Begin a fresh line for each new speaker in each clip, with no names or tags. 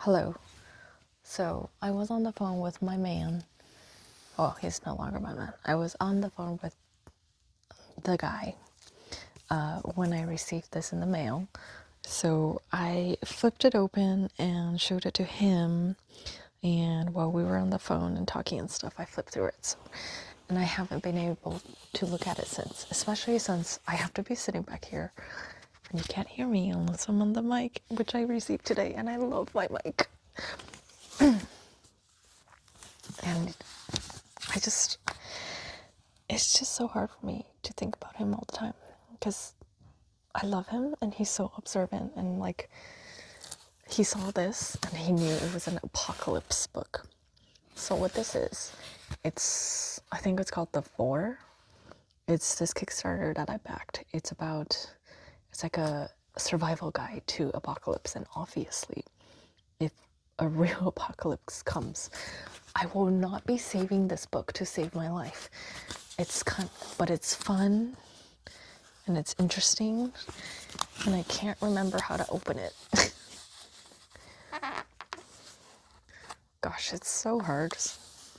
Hello. So I was on the phone with my man. Well, he's no longer my man. I was on the phone with the guy when I received this in the mail. So I flipped it open and showed it to him. And while we were on the phone and talking and stuff, I flipped through it. And I haven't been able to look at it since, especially since I have to be sitting back here. And you can't hear me unless I'm on the mic, which I received today. And I love my mic. And it's just so hard for me to think about him all the time because I love him and he's so observant, and like he saw this and he knew it was an apocalypse book. So what this is, I think it's called The Four. It's this Kickstarter that I backed. It's like a survival guide to apocalypse, and obviously if a real apocalypse comes, I will not be saving this book to save my life. But it's fun and it's interesting, and I can't remember how to open it. Gosh, it's so hard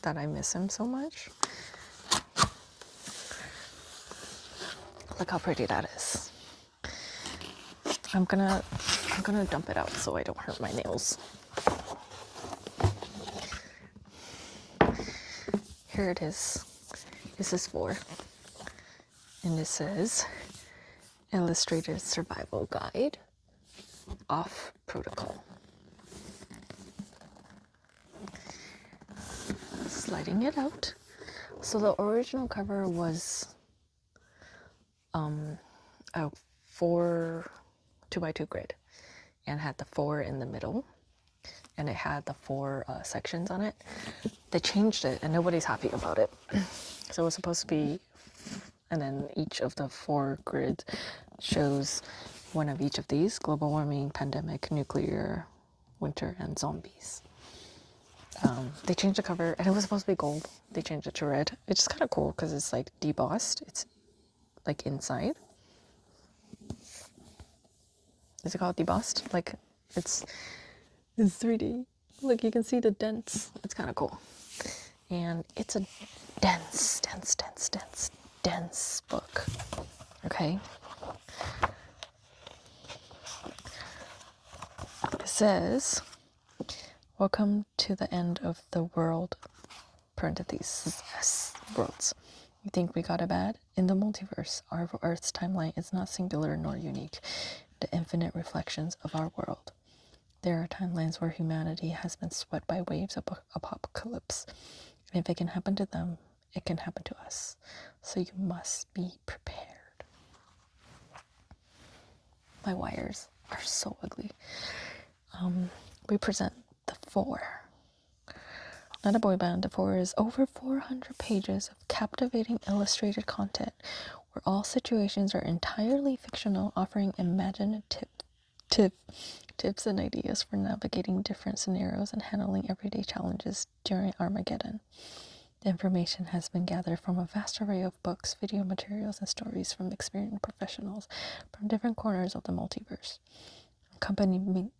that I miss him so much. Look how pretty that is. I'm gonna dump it out so I don't hurt my nails. Here it is. This is 4. And it says Illustrated Survival Guide Off Protocol. Sliding it out. So the original cover was a 4 2x2 grid and had the 4 in the middle, and it had the 4 sections on it. They changed it and nobody's happy about it. So it was supposed to be, and then each of the 4 grids shows one of each of these: global warming, pandemic, nuclear, winter, and zombies. They changed the cover, and it was supposed to be gold. They changed it to red. It's just kind of cool because it's like debossed. It's like inside. Is it called debossed? Like it's 3D. Look, you can see the dents. It's kind of cool. And it's a dense book. Okay. It says, "Welcome to the end of the world, parentheses, worlds. You think we got it bad? In the multiverse, our Earth's timeline is not singular nor unique. The infinite reflections of our world. There are timelines where humanity has been swept by waves of apocalypse. And if it can happen to them, it can happen to us. So you must be prepared." My wires are so ugly. We present The Four. Not a boy band. The Four is over 400 pages of captivating illustrated content where all situations are entirely fictional, offering imaginative tips and ideas for navigating different scenarios and handling everyday challenges during Armageddon. The information has been gathered from a vast array of books, video materials, and stories from experienced professionals from different corners of the multiverse, accompanied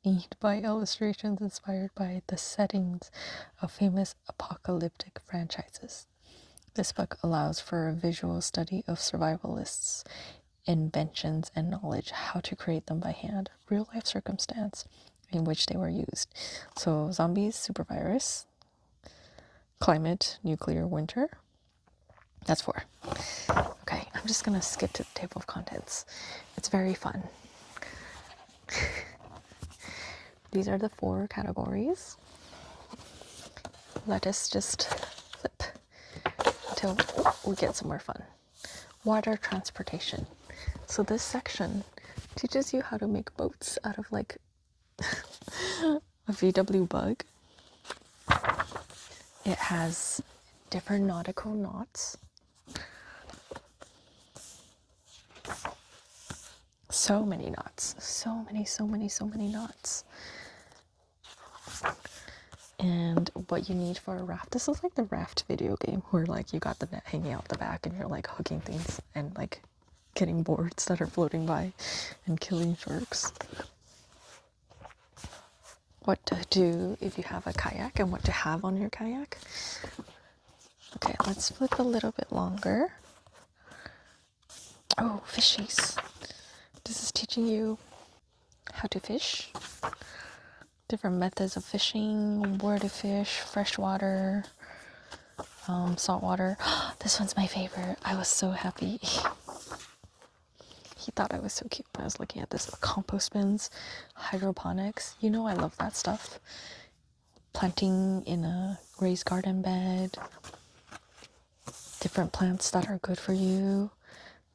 by illustrations inspired by the settings of famous apocalyptic franchises. This book allows for a visual study of survivalists' inventions and knowledge, how to create them by hand, real-life circumstance in which they were used. So zombies, supervirus, climate, nuclear, winter. That's 4. Okay, I'm just gonna skip to the table of contents. It's very fun. These are the 4 categories. Let us just flip until we get somewhere fun. Water transportation. So this section teaches you how to make boats out of like a VW bug. It has different nautical knots. So many knots. So many knots. And what you need for a raft. This is like the raft video game where like you got the net hanging out the back and you're like hooking things and like getting boards that are floating by and killing sharks. what to do if you have a kayak and what to have on your kayak. Okay, let's flip a little bit longer. Oh, fishies. This is teaching you how to fish, different methods of fishing, where to fish, freshwater, saltwater. This one's my favorite. I was so happy. He thought I was so cute when I was looking at this. Compost bins, hydroponics. You know I love that stuff. Planting in a raised garden bed. Different plants that are good for you.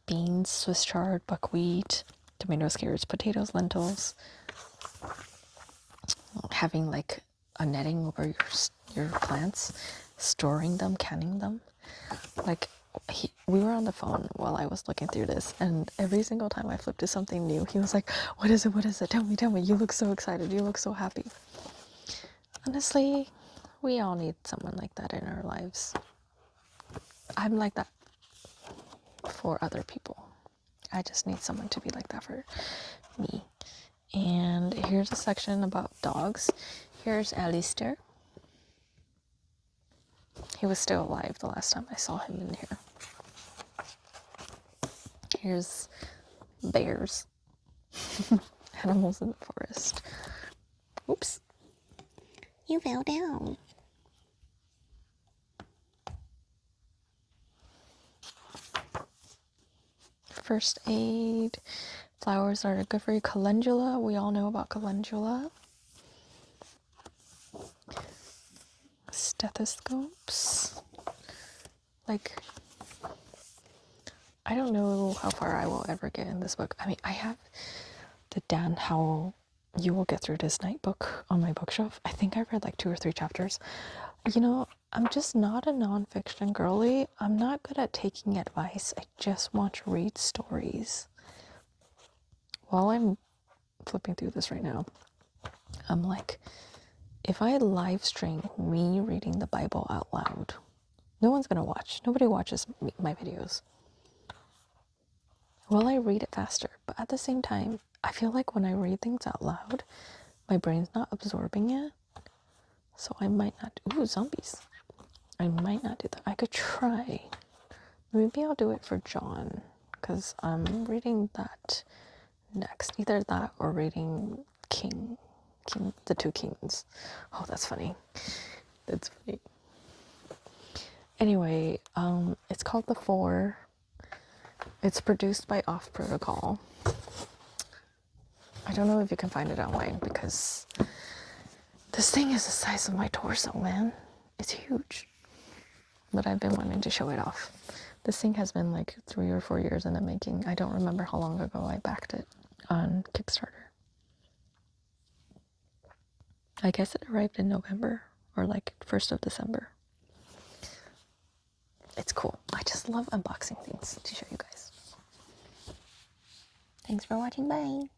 Beans, Swiss chard, buckwheat, tomatoes, carrots, potatoes, lentils. Having like a netting over your plants. Storing them, canning them. Like, we were on the phone while I was looking through this, and every single time I flipped to something new, he was like, what is it, tell me, you look so excited, you look so happy. Honestly, we all need someone like that in our lives. I'm like that for other people. I just need someone to be like that for me. And here's a section about dogs. Here's Alistair. He was still alive the last time I saw him in here. Here's bears. Animals in the forest. Oops. You fell down. First aid. Flowers that are good for you. Calendula. We all know about calendula. Stethoscopes. Like, I don't know how far I will ever get in this book. I mean, I have the Dan Howell You Will Get Through This Night book on my bookshelf. I think I read like 2 or 3 chapters. You know, I'm just not a nonfiction girly. I'm not good at taking advice. I just want to read stories. While I'm flipping through this right now, I'm like, if I live stream me reading the Bible out loud, no one's gonna watch. Nobody watches my videos. Well, I read it faster, but at the same time, I feel like when I read things out loud, my brain's not absorbing it. So I might not. Ooh, zombies. I might not do that. I could try. Maybe I'll do it for John, because I'm reading that next. Either that or reading King, the 2 Kings. Oh, that's funny. That's funny. Anyway, it's called The Four. It's produced by Off Protocol. I don't know if you can find it online because this thing is the size of my torso, man. It's huge. But I've been wanting to show it off. This thing has been like 3 or 4 years in the making. I don't remember how long ago I backed it on Kickstarter. I guess it arrived in November or like 1st of December. It's cool. I just love unboxing things to show you guys. Thanks for watching. Bye.